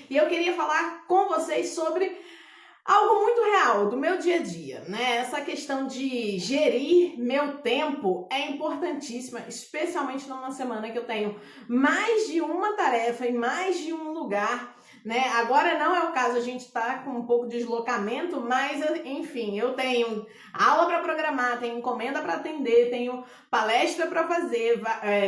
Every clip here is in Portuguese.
e eu queria falar com vocês sobre algo muito real do meu dia a dia, né? Essa questão de gerir meu tempo é importantíssima, especialmente numa semana que eu tenho mais de uma tarefa e mais de um lugar, né? Agora não é o caso, a gente tá com um pouco de deslocamento, mas enfim, eu tenho aula para programar, tenho encomenda para atender, tenho palestra para fazer,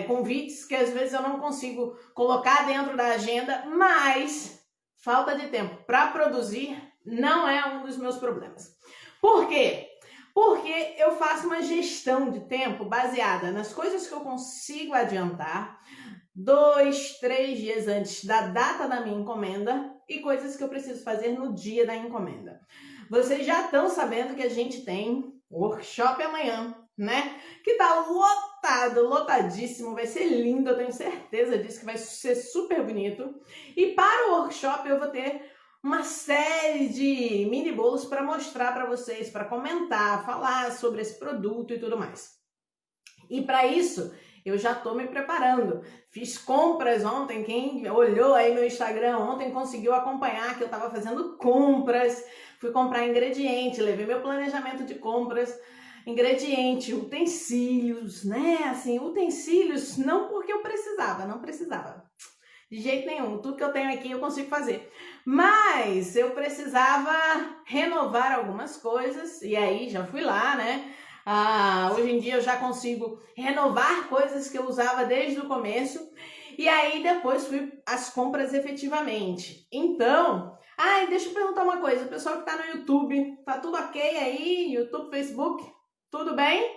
convites que às vezes eu não consigo colocar dentro da agenda, mas falta de tempo para produzir não é um dos meus problemas. Por quê? Porque eu faço uma gestão de tempo baseada nas coisas que eu consigo adiantar 2, 3 dias antes da data da minha encomenda e coisas que eu preciso fazer no dia da encomenda. Vocês já estão sabendo que a gente tem workshop amanhã, né? Que tá lotado, lotadíssimo, vai ser lindo, eu tenho certeza disso, que vai ser super bonito. E para o workshop eu vou ter uma série de mini bolos para mostrar para vocês, para comentar, falar sobre esse produto e tudo mais. E para isso, eu já estou me preparando. Fiz compras ontem, quem olhou aí meu Instagram ontem conseguiu acompanhar que eu estava fazendo compras, fui comprar ingrediente, levei meu planejamento de compras, ingrediente, utensílios, né? Assim, utensílios não porque eu precisava, não precisava. De jeito nenhum, tudo que eu tenho aqui eu consigo fazer. Mas eu precisava renovar algumas coisas e aí já fui lá, né? Hoje em dia eu já consigo renovar coisas que eu usava desde o começo e aí depois fui às compras efetivamente. Então, deixa eu perguntar uma coisa, o pessoal que tá no YouTube, tá tudo ok aí? YouTube, Facebook, tudo bem?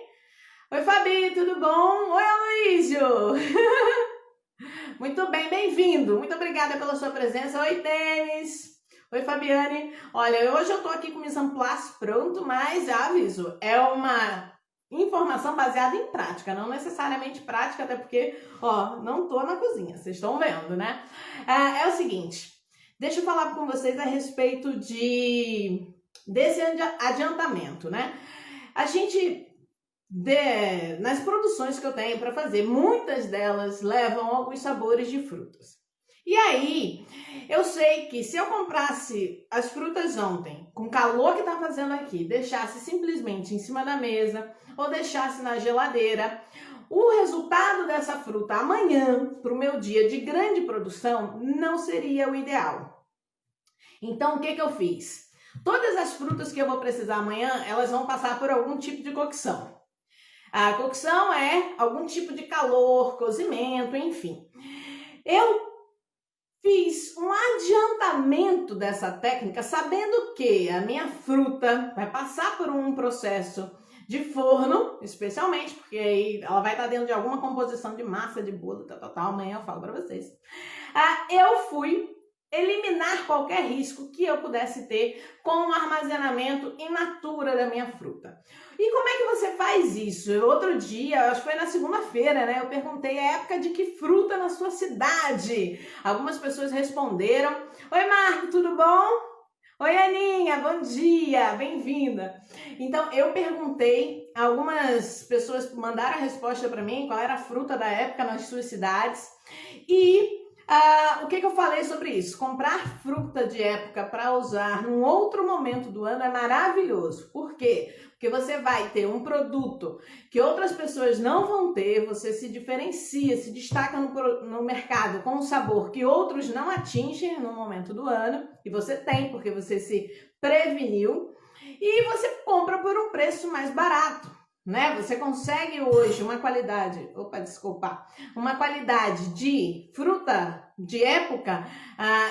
Oi Fabi, tudo bom? Oi Aloísio! Muito bem, bem-vindo. Muito obrigada pela sua presença. Oi, Tênis. Oi, Fabiane. Olha, hoje eu tô aqui com o mise en place pronto, mas já aviso, é uma informação baseada em prática, não necessariamente prática, até porque, não tô na cozinha, vocês estão vendo, né? É o seguinte, deixa eu falar com vocês a respeito desse adiantamento, né? A gente... nas produções que eu tenho para fazer, muitas delas levam alguns sabores de frutas. E aí, eu sei que se eu comprasse as frutas ontem, com o calor que tá fazendo aqui, deixasse simplesmente em cima da mesa ou deixasse na geladeira, o resultado dessa fruta amanhã, para o meu dia de grande produção, não seria o ideal. Então, o que eu fiz? Todas as frutas que eu vou precisar amanhã, elas vão passar por algum tipo de cocção. A cocção é algum tipo de calor, cozimento, enfim. Eu fiz um adiantamento dessa técnica, sabendo que a minha fruta vai passar por um processo de forno, especialmente, porque aí ela vai estar dentro de alguma composição de massa, de bolo, tal. Amanhã eu falo para vocês. Eu fui eliminar qualquer risco que eu pudesse ter com o armazenamento in natura da minha fruta. E como é que você faz isso? Outro dia, acho que foi na segunda-feira, né? Eu perguntei a época de que fruta na sua cidade. Algumas pessoas responderam. Oi, Marco, tudo bom? Oi, Aninha, bom dia, bem-vinda. Então, eu perguntei, algumas pessoas mandaram a resposta para mim, qual era a fruta da época nas suas cidades. E o que eu falei sobre isso? Comprar fruta de época para usar num outro momento do ano é maravilhoso. Por quê? Porque você vai ter um produto que outras pessoas não vão ter, você se diferencia, se destaca no mercado com um sabor que outros não atingem no momento do ano, e você tem, porque você se preveniu, e você compra por um preço mais barato. Né? Você consegue hoje uma qualidade de fruta de época,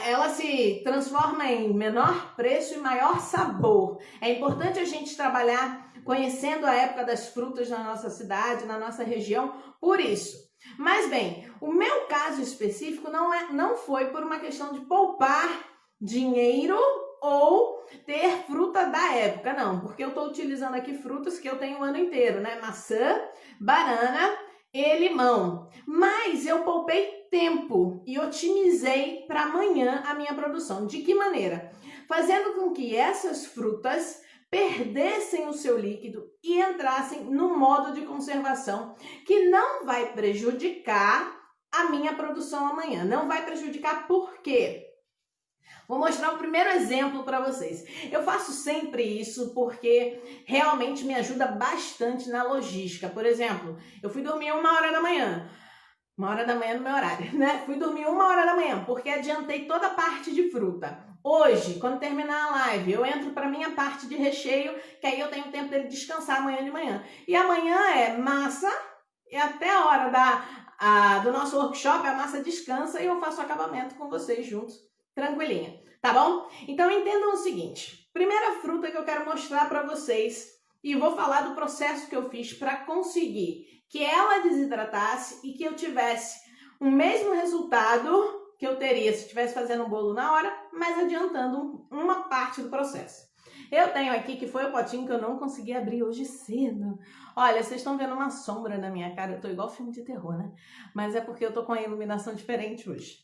ela se transforma em menor preço e maior sabor. É importante a gente trabalhar conhecendo a época das frutas na nossa cidade, na nossa região, por isso. Mas bem, o meu caso específico não foi por uma questão de poupar dinheiro ou ter fruta da época, não, porque eu estou utilizando aqui frutas que eu tenho o ano inteiro, né? Maçã, banana e limão. Mas eu poupei tempo e otimizei para amanhã a minha produção. De que maneira? Fazendo com que essas frutas perdessem o seu líquido e entrassem no modo de conservação que não vai prejudicar a minha produção amanhã. Não vai prejudicar por quê? Vou mostrar o primeiro exemplo para vocês. Eu faço sempre isso porque realmente me ajuda bastante na logística. Por exemplo, eu fui dormir 1h da manhã. 1h da manhã no meu horário, né? Fui dormir 1h da manhã porque adiantei toda a parte de fruta. Hoje, quando terminar a live, eu entro para minha parte de recheio, que aí eu tenho tempo dele descansar amanhã de manhã. E amanhã é massa, e até a hora do nosso workshop, a massa descansa e eu faço o acabamento com vocês juntos, tranquilinha, tá bom? Então entendam o seguinte, primeira fruta que eu quero mostrar para vocês, e vou falar do processo que eu fiz para conseguir que ela desidratasse e que eu tivesse o mesmo resultado que eu teria se estivesse fazendo um bolo na hora, mas adiantando uma parte do processo. Eu tenho aqui, que foi o potinho que eu não consegui abrir hoje cedo. Olha, vocês estão vendo uma sombra na minha cara, eu tô igual filme de terror, né? Mas é porque eu tô com a iluminação diferente hoje.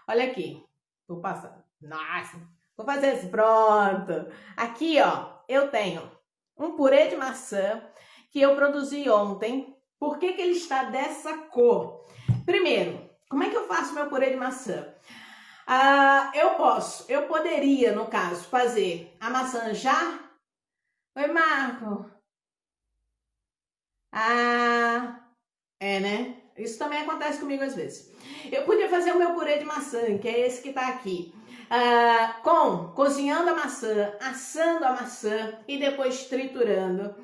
Olha aqui, vou passar. Nossa, vou fazer isso, pronto. Aqui, ó, eu tenho um purê de maçã que eu produzi ontem. Por que que ele está dessa cor? Primeiro, como é que eu faço meu purê de maçã? Eu poderia, no caso, fazer a maçã já. Oi, Marco. Né? Isso também acontece comigo às vezes. Eu podia fazer o meu purê de maçã, que é esse que tá aqui, cozinhando a maçã, assando a maçã e depois triturando.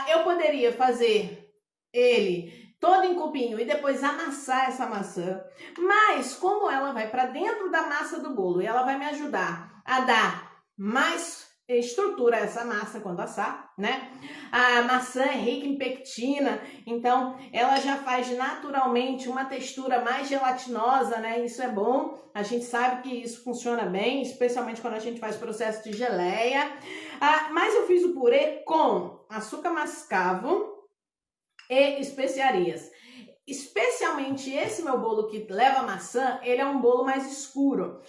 Eu poderia fazer ele todo em cubinho e depois amassar essa maçã, mas como ela vai para dentro da massa do bolo e ela vai me ajudar a dar mais estrutura a essa massa quando assar, né? A maçã é rica em pectina, então ela já faz naturalmente uma textura mais gelatinosa, né? Isso é bom, a gente sabe que isso funciona bem, especialmente quando a gente faz processo de geleia. Mas eu fiz o purê com açúcar mascavo e especiarias. Especialmente esse meu bolo que leva maçã, ele é um bolo mais escuro.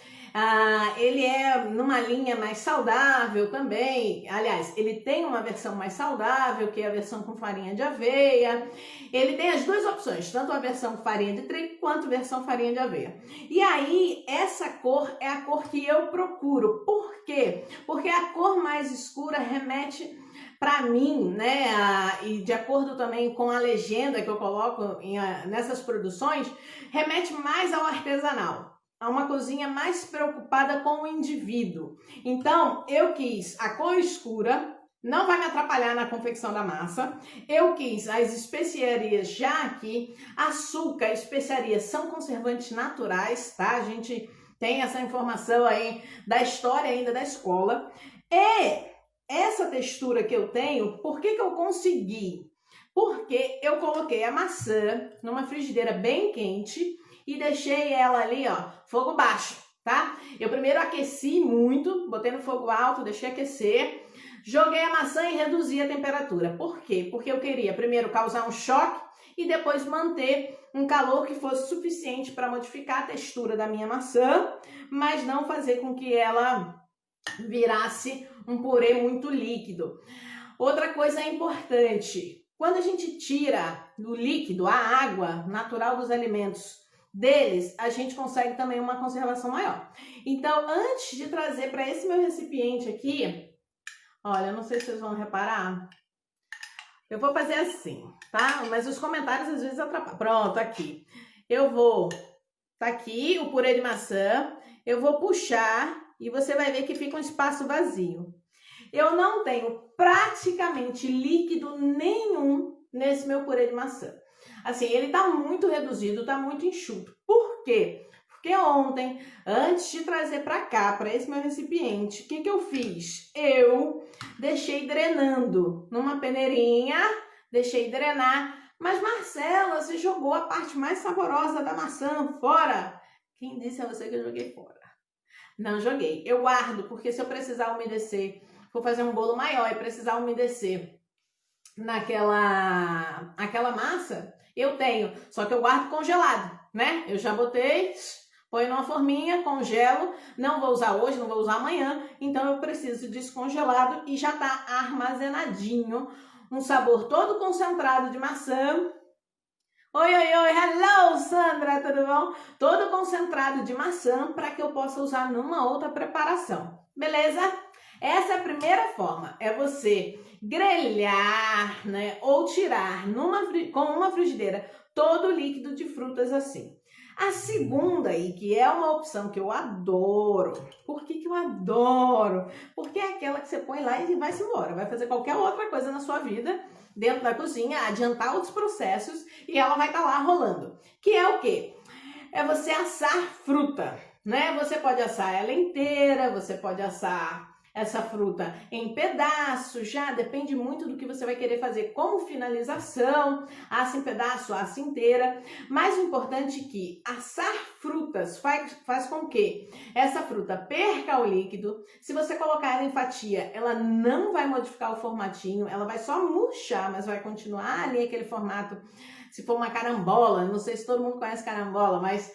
Ele é numa linha mais saudável também. Aliás, ele tem uma versão mais saudável, que é a versão com farinha de aveia. Ele tem as duas opções, tanto a versão com farinha de trigo quanto a versão farinha de aveia. E aí, essa cor é a cor que eu procuro. Por quê? Porque a cor mais escura remete, para mim, né, e de acordo também com a legenda que eu coloco nessas produções, remete mais ao artesanal, a uma cozinha mais preocupada com o indivíduo. Então, eu quis a cor escura, não vai me atrapalhar na confecção da massa. Eu quis as especiarias já aqui, açúcar e especiarias são conservantes naturais, tá? A gente tem essa informação aí da história ainda da escola. E essa textura que eu tenho, por que que eu consegui? Porque eu coloquei a maçã numa frigideira bem quente e deixei ela ali, ó, fogo baixo, tá? Eu primeiro aqueci muito, botei no fogo alto, deixei aquecer, joguei a maçã e reduzi a temperatura. Por quê? Porque eu queria primeiro causar um choque e depois manter um calor que fosse suficiente para modificar a textura da minha maçã, mas não fazer com que ela virasse um purê muito líquido. Outra coisa importante, quando a gente tira do líquido a água natural dos alimentos deles, a gente consegue também uma conservação maior. Então, antes de trazer para esse meu recipiente aqui, olha, não sei se vocês vão reparar, eu vou fazer assim, tá? Mas os comentários às vezes atrapalham. Pronto, aqui. Tá aqui o purê de maçã, eu vou puxar e você vai ver que fica um espaço vazio. Eu não tenho praticamente líquido nenhum nesse meu purê de maçã. Assim, ele tá muito reduzido, tá muito enxuto. Por quê? Porque ontem, antes de trazer para cá, para esse meu recipiente, o que que eu fiz? Eu deixei drenando numa peneirinha, deixei drenar. Mas, Marcela, você jogou a parte mais saborosa da maçã fora. Quem disse a você que eu joguei fora? Não joguei. Eu guardo, porque se eu precisar umedecer, for fazer um bolo maior e precisar umedecer aquela massa, eu tenho. Só que eu guardo congelado, né? Eu já botei, põe numa forminha, congelo. Não vou usar hoje, não vou usar amanhã. Então eu preciso descongelado e já tá armazenadinho. Um sabor todo concentrado de maçã. Oi, oi, oi, hello, Sandra, tudo bom? Todo concentrado de maçã para que eu possa usar numa outra preparação, beleza? Essa é a primeira forma, é você grelhar, né, ou tirar com uma frigideira todo o líquido de frutas assim. A segunda aí, que é uma opção que eu adoro. Por que eu adoro? Porque é aquela que você põe lá e vai-se embora, vai fazer qualquer outra coisa na sua vida, dentro da cozinha, adiantar outros processos e ela vai estar lá rolando. Que é o quê? É você assar fruta, né? Você pode assar ela inteira, você pode assar essa fruta em pedaços, já depende muito do que você vai querer fazer como finalização, assa em pedaço, assa inteira. Mas o importante é que assar frutas faz com que essa fruta perca o líquido. Se você colocar ela em fatia, ela não vai modificar o formatinho, ela vai só murchar, mas vai continuar ali aquele formato. Se for uma carambola, não sei se todo mundo conhece carambola, mas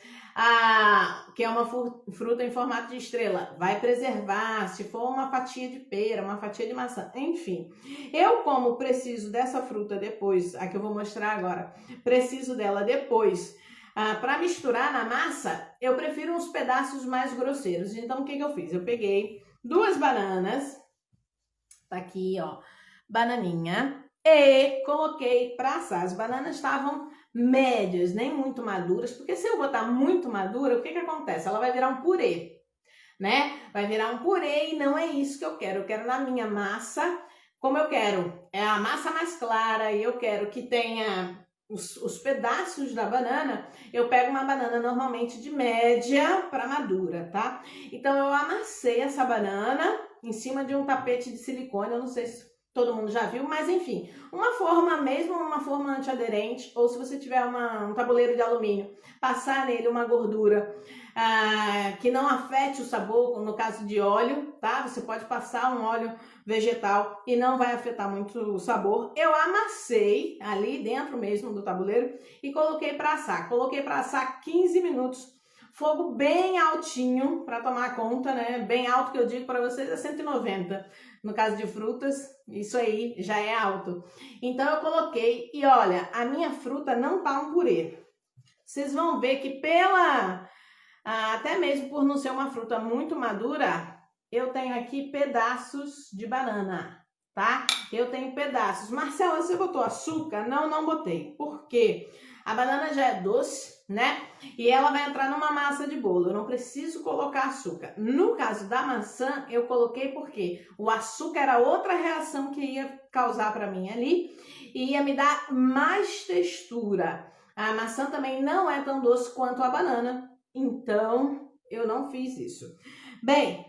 que é uma fruta em formato de estrela, vai preservar. Se for uma fatia de pera, uma fatia de maçã, enfim. Eu, como preciso dessa fruta depois, a que eu vou mostrar agora, preciso dela depois para misturar na massa, eu prefiro uns pedaços mais grosseiros. Então, o que eu fiz? Eu peguei 2 bananas, tá aqui, ó, bananinha, e coloquei para assar. As bananas estavam médias, nem muito maduras, porque se eu botar muito madura, o que acontece? Ela vai virar um purê, né? Vai virar um purê e não é isso que eu quero. Eu quero na minha massa, como eu quero, é a massa mais clara e eu quero que tenha os pedaços da banana. Eu pego uma banana normalmente de média para madura, tá? Então eu amassei essa banana em cima de um tapete de silicone, eu não sei se todo mundo já viu, mas enfim, uma forma mesmo, uma forma antiaderente, ou se você tiver um tabuleiro de alumínio, passar nele uma gordura que não afete o sabor, no caso de óleo, tá? Você pode passar um óleo vegetal e não vai afetar muito o sabor. Eu amassei ali dentro mesmo do tabuleiro e coloquei para assar. Coloquei para assar 15 minutos. Fogo bem altinho para tomar conta, né? Bem alto que eu digo para vocês é 190. No caso de frutas, isso aí já é alto. Então eu coloquei e olha, a minha fruta não tá um purê. Vocês vão ver que até mesmo por não ser uma fruta muito madura, eu tenho aqui pedaços de banana, tá? Eu tenho pedaços. Marcela, você botou açúcar? Não, não botei. Por quê? A banana já é doce, né? E ela vai entrar numa massa de bolo. Eu não preciso colocar açúcar. No caso da maçã, eu coloquei porque o açúcar era outra reação que ia causar para mim ali e ia me dar mais textura. A maçã também não é tão doce quanto a banana, então eu não fiz isso. Bem,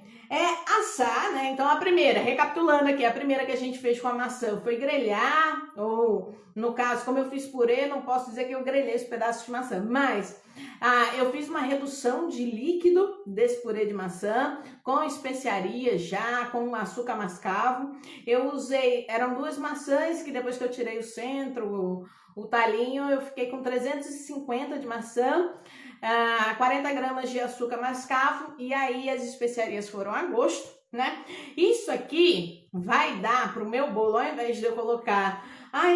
assar, né? Então a primeira, recapitulando aqui, a primeira que a gente fez com a maçã foi grelhar, ou no caso, como eu fiz purê, não posso dizer que eu grelhei os pedaços de maçã, mas eu fiz uma redução de líquido desse purê de maçã, com especiarias já, com açúcar mascavo. Eu usei, eram 2 maçãs que depois que eu tirei o centro, o talinho, eu fiquei com 350 de maçã, 40 gramas de açúcar mascavo e aí as especiarias foram a gosto, né? Isso aqui vai dar para o meu bolo, ao invés de eu colocar,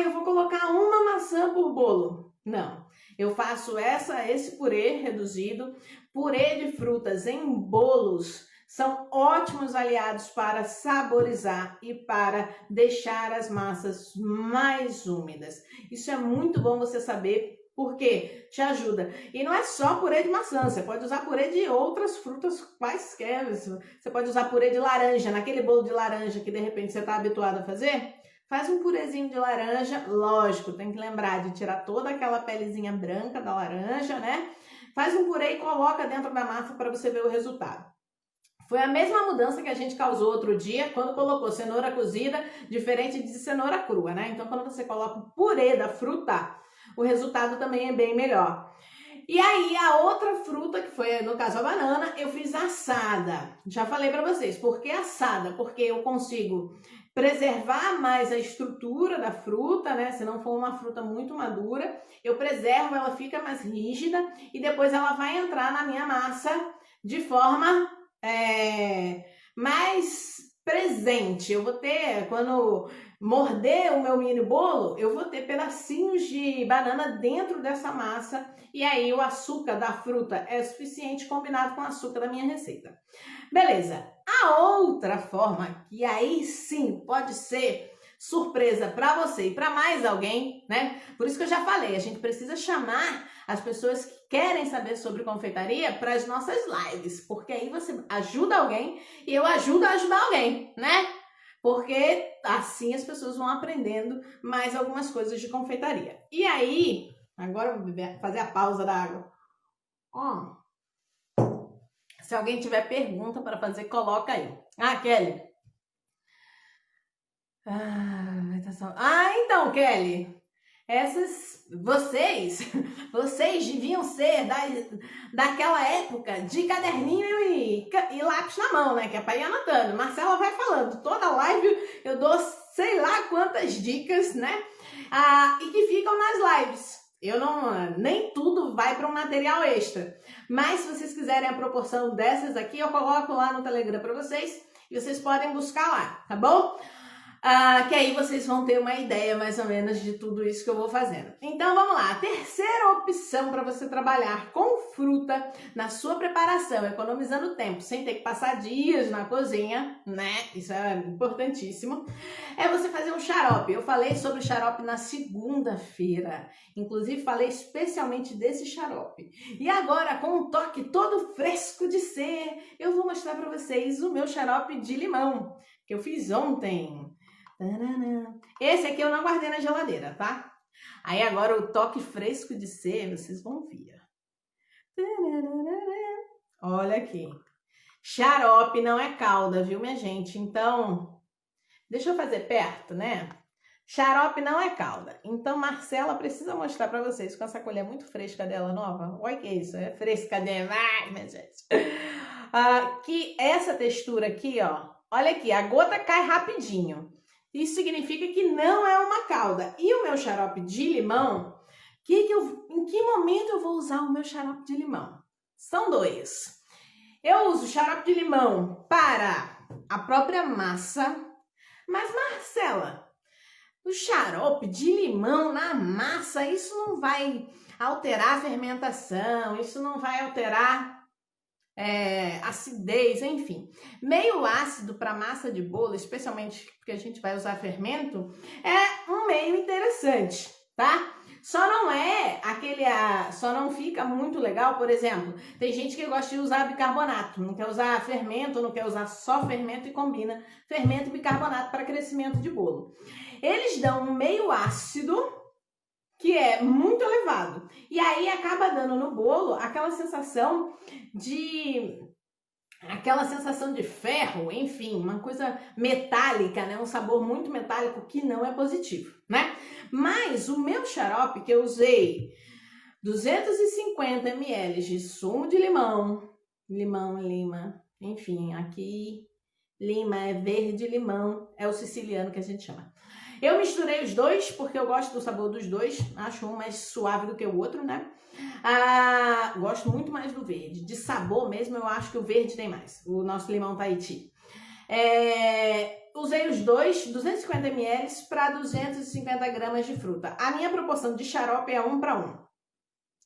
eu vou colocar uma maçã por bolo. Não, eu faço esse purê reduzido, purê de frutas em bolos, são ótimos aliados para saborizar e para deixar as massas mais úmidas. Isso é muito bom você saber, porque te ajuda. E não é só purê de maçã, você pode usar purê de outras frutas quaisquer. Você pode usar purê de laranja, naquele bolo de laranja que de repente você está habituado a fazer. Faz um purezinho de laranja, lógico, tem que lembrar de tirar toda aquela pelezinha branca da laranja, né? Faz um purê e coloca dentro da massa para você ver o resultado. Foi a mesma mudança que a gente causou outro dia quando colocou cenoura cozida, diferente de cenoura crua, né? Então, quando você coloca o purê da fruta, o resultado também é bem melhor. E aí, a outra fruta, que foi, no caso, a banana, eu fiz assada. Já falei para vocês, por que assada? Porque eu consigo preservar mais a estrutura da fruta, né? Se não for uma fruta muito madura, eu preservo, ela fica mais rígida e depois ela vai entrar na minha massa de forma mais presente presente. Eu vou ter, quando morder o meu mini bolo, eu vou ter pedacinhos de banana dentro dessa massa. E aí o açúcar da fruta é suficiente combinado com o açúcar da minha receita. Beleza. A outra forma, que aí sim pode ser surpresa para você e para mais alguém, né? Por isso que eu já falei, a gente precisa chamar as pessoas que querem saber sobre confeitaria para as nossas lives, porque aí você ajuda alguém e eu ajudo a ajudar alguém, né? Porque assim as pessoas vão aprendendo mais algumas coisas de confeitaria. E aí, agora eu vou fazer a pausa da água. Se alguém tiver pergunta para fazer, coloca aí. Kelly. Então, Kelly, vocês deviam ser daquela época de caderninho e lápis na mão, né? Que é para ir anotando. Marcela vai falando, toda live eu dou sei lá quantas dicas, né? E que ficam nas lives. Nem tudo vai para um material extra. Mas se vocês quiserem a proporção dessas aqui, eu coloco lá no Telegram para vocês e vocês podem buscar lá, tá bom? Que aí vocês vão ter uma ideia mais ou menos de tudo isso que eu vou fazendo. Então vamos lá, a terceira opção para você trabalhar com fruta na sua preparação, economizando tempo, sem ter que passar dias na cozinha, né? Isso é importantíssimo. É você fazer um xarope. Eu falei sobre xarope na segunda-feira, inclusive falei especialmente desse xarope. E agora, com um toque todo fresco de ser, eu vou mostrar para vocês o meu xarope de limão, que eu fiz ontem. Esse aqui eu não guardei na geladeira, tá? Aí agora o toque fresco de ser, vocês vão ver. Olha aqui. Xarope não é calda, viu, minha gente? Então, deixa eu fazer perto, né? Xarope não é calda. Então, Marcela precisa mostrar pra vocês com essa colher muito fresca dela nova. Olha que isso, é fresca demais, minha gente. Que essa textura aqui, ó. Olha aqui, a gota cai rapidinho. Isso significa que não é uma calda. E o meu xarope de limão, em que momento eu vou usar o meu xarope de limão? São dois. Eu uso xarope de limão para a própria massa. Mas, Marcela, o xarope de limão na massa, isso não vai alterar a fermentação, isso não vai alterar acidez, enfim. Meio ácido para massa de bolo, especialmente porque a gente vai usar fermento, é um meio interessante, tá? Só não fica muito legal, por exemplo, tem gente que gosta de usar bicarbonato, não quer usar fermento, não quer usar só fermento e combina fermento e bicarbonato para crescimento de bolo. Eles dão um meio ácido que é muito elevado. E aí acaba dando no bolo aquela sensação de ferro, enfim, uma coisa metálica, né? Um sabor muito metálico que não é positivo, né? Mas o meu xarope que eu usei 250 ml de sumo de limão, lima, enfim, aqui lima é verde limão, é o siciliano que a gente chama. Eu misturei os dois porque eu gosto do sabor dos dois, acho um mais suave do que o outro, né? Gosto muito mais do verde. De sabor mesmo, eu acho que o verde tem mais. O nosso limão Tahiti. Usei os dois, 250 ml para 250 gramas de fruta. A minha proporção de xarope é 1 para 1.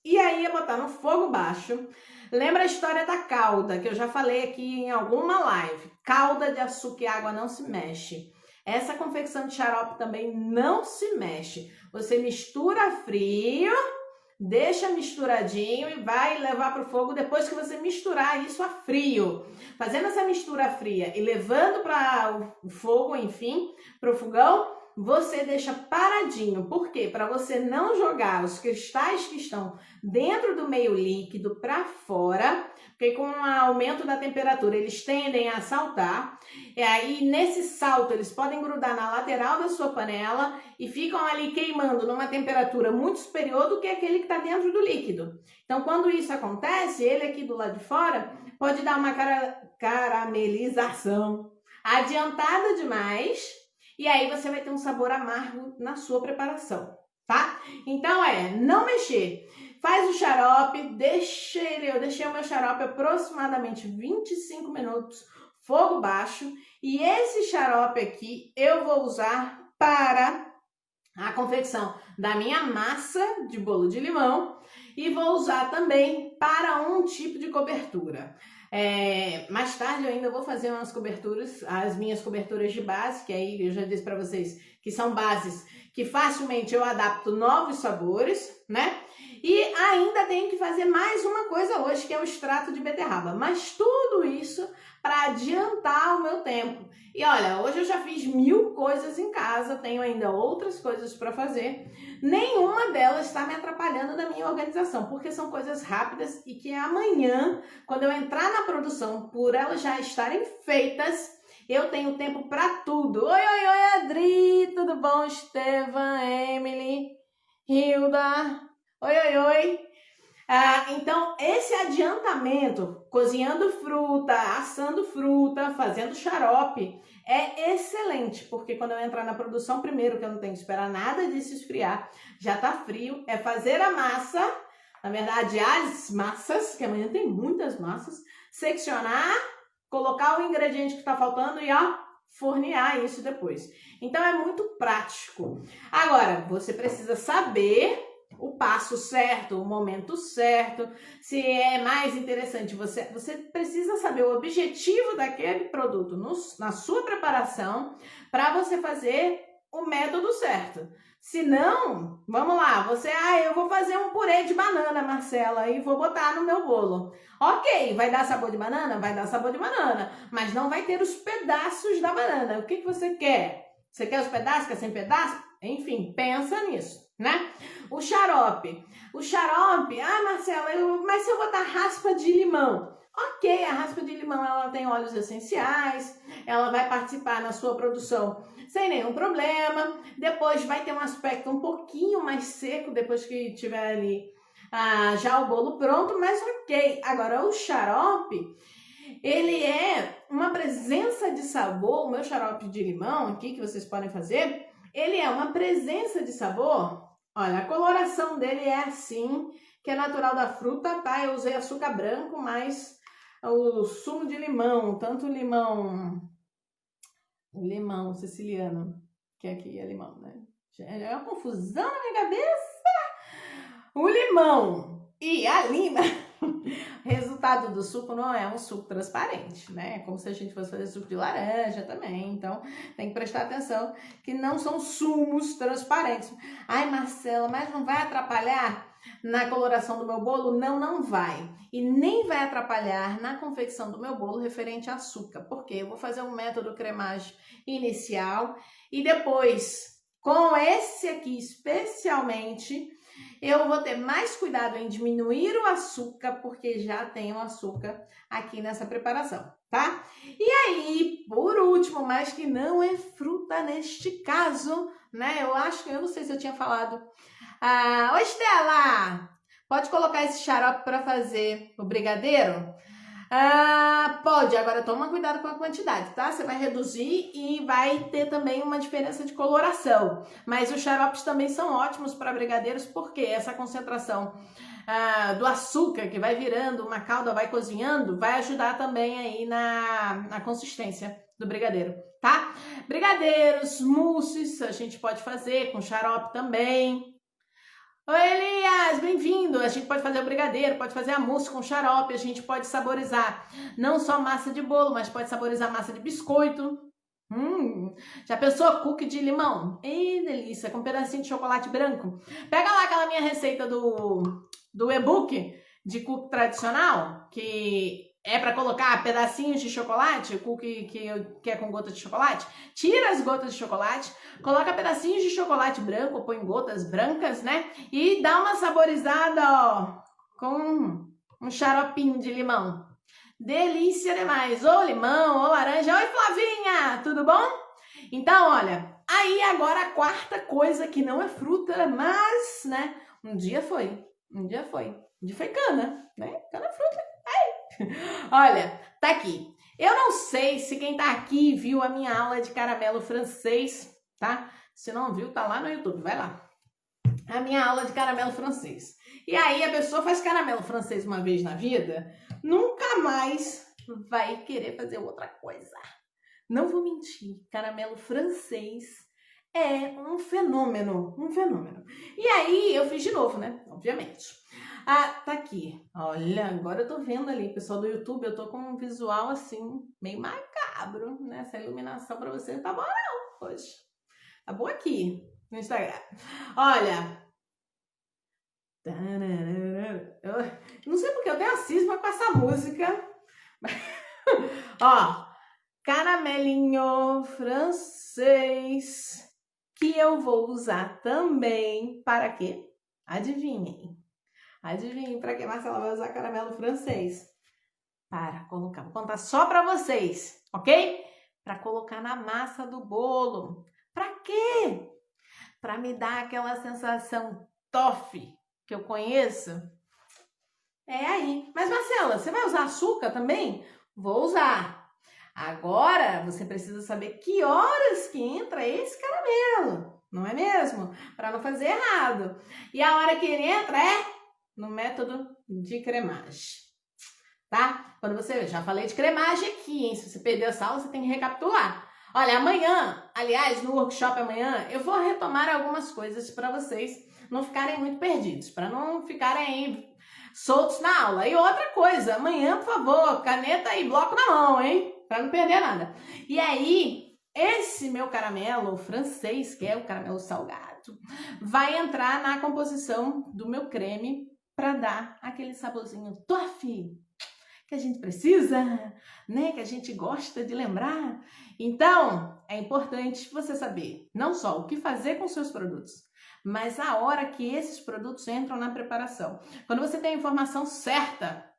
E aí, ia botar no fogo baixo. Lembra a história da calda, que eu já falei aqui em alguma live. Calda de açúcar e água não se mexe. Essa confecção de xarope também não se mexe. Você mistura frio, deixa misturadinho e vai levar para o fogo depois que você misturar isso a frio. Fazendo essa mistura fria e levando para o fogo, enfim, para o fogão, você deixa paradinho. Por quê? Para você não jogar os cristais que estão dentro do meio líquido para fora, porque com o aumento da temperatura eles tendem a saltar. E aí, nesse salto, eles podem grudar na lateral da sua panela e ficam ali queimando numa temperatura muito superior do que aquele que está dentro do líquido. Então, quando isso acontece, ele aqui do lado de fora pode dar uma caramelização adiantada demais. E aí você vai ter um sabor amargo na sua preparação, tá? Então não mexer. Faz o xarope, eu deixei o meu xarope aproximadamente 25 minutos fogo baixo. E esse xarope aqui eu vou usar para a confecção da minha massa de bolo de limão e vou usar também para um tipo de cobertura. Mais tarde eu ainda vou fazer umas coberturas, as minhas coberturas de base, que aí eu já disse para vocês que são bases que facilmente eu adapto novos sabores, né? E ainda tenho que fazer mais uma coisa hoje, que é o extrato de beterraba. Mas tudo isso para adiantar o meu tempo. E olha, hoje eu já fiz 1000 coisas em casa, tenho ainda outras coisas para fazer. Nenhuma delas está me atrapalhando da minha organização, porque são coisas rápidas e que amanhã, quando eu entrar na produção, por elas já estarem feitas, eu tenho tempo para tudo. Oi, oi, oi, Adri, tudo bom? Estevam, Emily, Hilda, oi, oi, oi. Então, esse adiantamento, cozinhando fruta, assando fruta, fazendo xarope, é excelente, porque quando eu entrar na produção, primeiro que eu não tenho que esperar nada disso esfriar, já tá frio, é fazer a massa, na verdade as massas, que amanhã tem muitas massas, seccionar, colocar o ingrediente que tá faltando e ó, fornear isso depois. Então é muito prático. Agora, você precisa saber o passo certo, o momento certo, se é mais interessante, você precisa saber o objetivo daquele produto na sua preparação para você fazer o método certo. Se não, vamos lá, eu vou fazer um purê de banana, Marcela, e vou botar no meu bolo. Ok, vai dar sabor de banana? Vai dar sabor de banana, mas não vai ter os pedaços da banana. O que você quer? Você quer os pedaços? Quer sem pedaço? Enfim, pensa nisso, né? O xarope, Marcela, mas se eu botar raspa de limão? Ok, a raspa de limão ela tem óleos essenciais, ela vai participar na sua produção sem nenhum problema, depois vai ter um aspecto um pouquinho mais seco depois que tiver ali já o bolo pronto, mas ok. Agora o xarope, ele é uma presença de sabor, o meu xarope de limão aqui que vocês podem fazer, ele é uma presença de sabor. Olha, a coloração dele é assim, que é natural da fruta, tá? Eu usei açúcar branco, mas o sumo de limão, tanto limão siciliano, que aqui é limão, né? É uma confusão na minha cabeça. O limão e a lima, resultado do suco não é um suco transparente, né? É como se a gente fosse fazer suco de laranja também. Então, tem que prestar atenção que não são sumos transparentes. Ai, Marcela, mas não vai atrapalhar na coloração do meu bolo? Não, não vai. E nem vai atrapalhar na confecção do meu bolo referente a açúcar. Porque eu vou fazer um método cremagem inicial e depois, com esse aqui especialmente, eu vou ter mais cuidado em diminuir o açúcar, porque já tem o açúcar aqui nessa preparação, tá? E aí, por último, mas que não é fruta neste caso, né? Eu não sei se eu tinha falado. Oi, Estela! Pode colocar esse xarope para fazer o brigadeiro? Pode, agora toma cuidado com a quantidade, tá? Você vai reduzir e vai ter também uma diferença de coloração. Mas os xaropes também são ótimos para brigadeiros, porque essa concentração do açúcar que vai virando uma calda, vai cozinhando, vai ajudar também aí na consistência do brigadeiro, tá? Brigadeiros, mousses, a gente pode fazer com xarope também. Oi, Elias, bem-vindo! A gente pode fazer o brigadeiro, pode fazer a mousse com xarope, a gente pode saborizar não só massa de bolo, mas pode saborizar massa de biscoito. Já pensou cookie de limão? Ih, delícia, com um pedacinho de chocolate branco. Pega lá aquela minha receita do e-book de cookie tradicional, que é para colocar pedacinhos de chocolate, o cookie que é com gotas de chocolate. Tira as gotas de chocolate, coloca pedacinhos de chocolate branco, ou põe gotas brancas, né? E dá uma saborizada, ó, com um xaropinho de limão. Delícia demais! Ou limão, ou laranja. Oi, Flavinha! Tudo bom? Então, olha, aí agora a quarta coisa que não é fruta, mas, né, um dia foi cana, né? Cana fruta. Olha, tá aqui. Eu não sei se quem tá aqui viu a minha aula de caramelo francês, tá? Se não viu, tá lá no YouTube, vai lá. A minha aula de caramelo francês. E aí a pessoa faz caramelo francês uma vez na vida, nunca mais vai querer fazer outra coisa. Não vou mentir, caramelo francês é um fenômeno, um fenômeno. E aí eu fiz de novo, né? Obviamente. Ah, tá aqui. Olha, agora eu tô vendo ali, pessoal do YouTube, eu tô com um visual assim, meio macabro, né? Essa iluminação pra você não tá boa não, hoje. Tá boa aqui no Instagram. Olha. Eu não sei porque eu tenho a cisma com essa música. Ó, caramelinho francês que eu vou usar também para quê? Adivinhem. Adivinhem para que Marcela vai usar caramelo francês? Para colocar, vou contar só para vocês, ok? Para colocar na massa do bolo. Para quê? Para me dar aquela sensação toffee que eu conheço. É aí. Mas Marcela, você vai usar açúcar também? Vou usar. Agora, você precisa saber que horas que entra esse caramelo, não é mesmo? Para não fazer errado. E a hora que ele entra é no método de cremagem, tá? Quando você, já falei de cremagem aqui, hein? Se você perdeu essa aula, você tem que recapitular. Olha, amanhã, aliás, no workshop amanhã, eu vou retomar algumas coisas para vocês não ficarem muito perdidos, para não ficarem soltos na aula. E outra coisa, amanhã, por favor, caneta e bloco na mão, hein? Para não perder nada. E aí, esse meu caramelo francês, que é o caramelo salgado, vai entrar na composição do meu creme para dar aquele saborzinho toffee que a gente precisa, né? Que a gente gosta de lembrar. Então, é importante você saber não só o que fazer com seus produtos, mas a hora que esses produtos entram na preparação. Quando você tem a informação certa,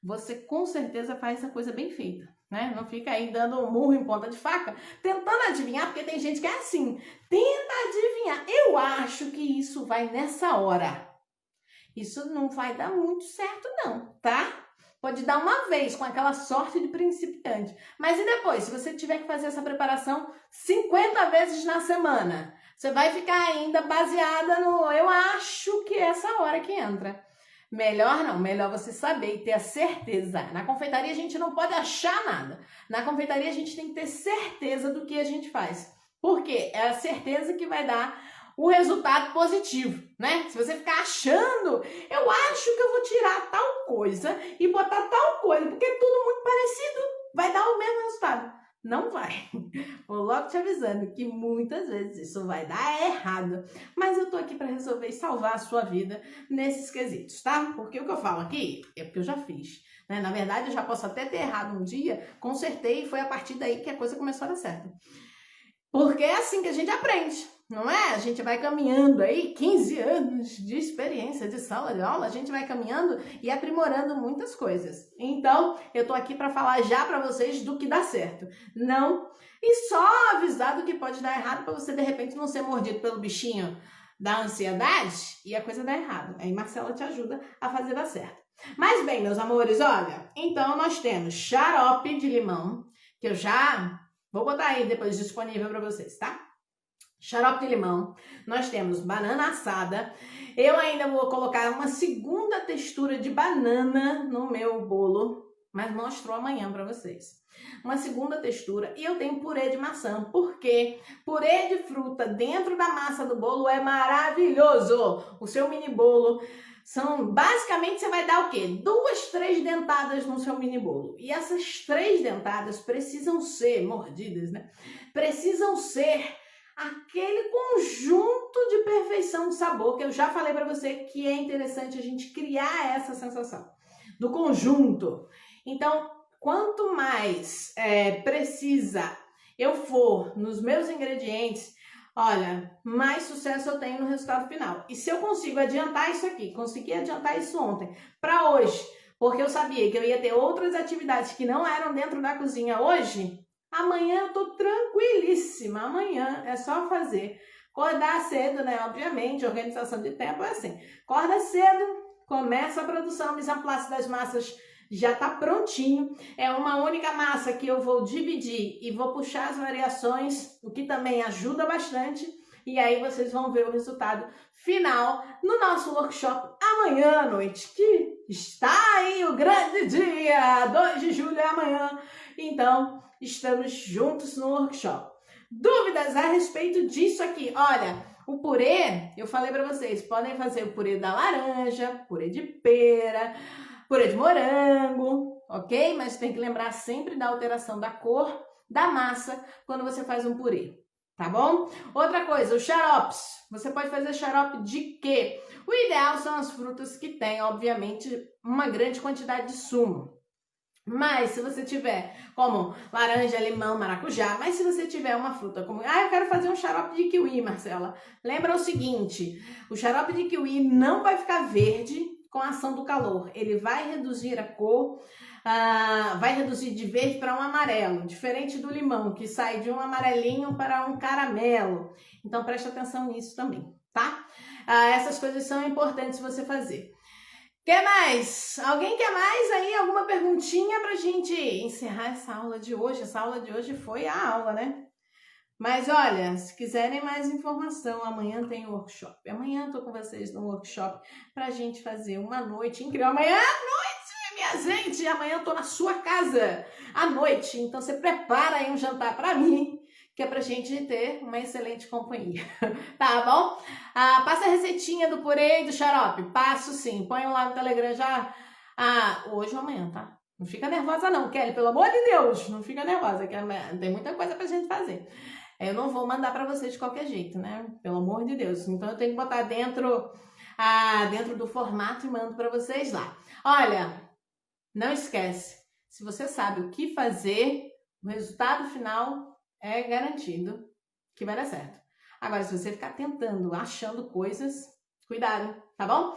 você com certeza faz a coisa bem feita, né? Não fica aí dando um murro em ponta de faca, tentando adivinhar, porque tem gente que é assim, tenta adivinhar. Eu acho que isso vai nessa hora. Isso não vai dar muito certo não, tá? Pode dar uma vez com aquela sorte de principiante. Mas e depois, se você tiver que fazer essa preparação 50 vezes na semana, você vai ficar ainda baseada no eu acho que é essa hora que entra. Melhor não, melhor você saber e ter a certeza. Na confeitaria a gente não pode achar nada. Na confeitaria a gente tem que ter certeza do que a gente faz. Por quê? É a certeza que vai dar o resultado positivo, né? Se você ficar achando, eu acho que eu vou tirar tal coisa e botar tal coisa, porque é tudo muito parecido, vai dar o mesmo resultado. Não vai. Vou logo te avisando que muitas vezes isso vai dar errado. Mas eu tô aqui para resolver e salvar a sua vida nesses quesitos, tá? Porque o que eu falo aqui é porque eu já fiz, né? Na verdade, eu já posso até ter errado um dia, consertei e foi a partir daí que a coisa começou a dar certo. Porque é assim que a gente aprende, não é? A gente vai caminhando aí, 15 anos de experiência de sala de aula, a gente vai caminhando e aprimorando muitas coisas. Então, eu tô aqui para falar já para vocês do que dá certo. Não, e só avisar do que pode dar errado para você, de repente, não ser mordido pelo bichinho da ansiedade e a coisa dar errado. Aí Marcela te ajuda a fazer dar certo. Mas bem, meus amores, olha, então nós temos xarope de limão, que eu já vou botar aí depois disponível para vocês, tá? Xarope de limão. Nós temos banana assada. Eu ainda vou colocar uma segunda textura de banana no meu bolo, mas mostro amanhã para vocês. Uma segunda textura. E eu tenho purê de maçã, porque purê de fruta dentro da massa do bolo é maravilhoso. O seu mini bolo basicamente você vai dar o quê? 2, 3 dentadas no seu mini bolo. E essas 3 dentadas precisam ser mordidas, né? Precisam ser aquele conjunto de perfeição de sabor que eu já falei para você que é interessante a gente criar essa sensação do conjunto. Então, quanto mais precisa eu for nos meus ingredientes, olha, mais sucesso eu tenho no resultado final. E se eu consigo adiantar isso aqui, consegui adiantar isso ontem para hoje, porque eu sabia que eu ia ter outras atividades que não eram dentro da cozinha hoje, amanhã eu tô tranquilíssima. Amanhã é só fazer. Acordar cedo, né? Obviamente, organização de tempo é assim. Acorda cedo, começa a produção, mise en place das massas já tá prontinho. É uma única massa que eu vou dividir e vou puxar as variações, o que também ajuda bastante. E aí vocês vão ver o resultado final no nosso workshop amanhã à noite, que Está aí o grande dia, 2 de julho é amanhã. Então, estamos juntos no workshop. Dúvidas a respeito disso aqui? Olha, o purê, eu falei para vocês, podem fazer o purê da laranja, purê de pera, purê de morango, ok? Mas tem que lembrar sempre da alteração da cor da massa quando você faz um purê, tá bom? Outra coisa, os xaropes. Você pode fazer xarope de quê? O ideal são as frutas que têm, obviamente, uma grande quantidade de sumo. Mas se você tiver como laranja, limão, maracujá, mas se você tiver uma fruta como... eu quero fazer um xarope de kiwi, Marcela. Lembra o seguinte, o xarope de kiwi não vai ficar verde com a ação do calor. Ele vai reduzir a cor, vai reduzir de verde para um amarelo, diferente do limão, que sai de um amarelinho para um caramelo. Então preste atenção nisso também, tá? Essas coisas são importantes você fazer. Quer mais? Alguém quer mais aí? Alguma perguntinha pra gente encerrar essa aula de hoje? Essa aula de hoje foi a aula, né? Mas olha, se quiserem mais informação, amanhã tem o workshop. Amanhã eu tô com vocês no workshop pra gente fazer uma noite incrível. Amanhã à noite, minha gente! Amanhã eu tô na sua casa à noite. Então você prepara aí um jantar pra mim, que é pra gente ter uma excelente companhia. Tá bom? Passa a receitinha do purê e do xarope. Passo sim. Põe lá no Telegram já hoje ou amanhã, tá? Não fica nervosa não, Kelly. Pelo amor de Deus, não fica nervosa, que tem muita coisa pra gente fazer. Eu não vou mandar pra você de qualquer jeito, né? Pelo amor de Deus. Então eu tenho que botar dentro do formato e mando pra vocês lá. Olha, não esquece. Se você sabe o que fazer, o resultado final é garantido que vai dar certo. Agora, se você ficar tentando, achando coisas, cuidado, tá bom?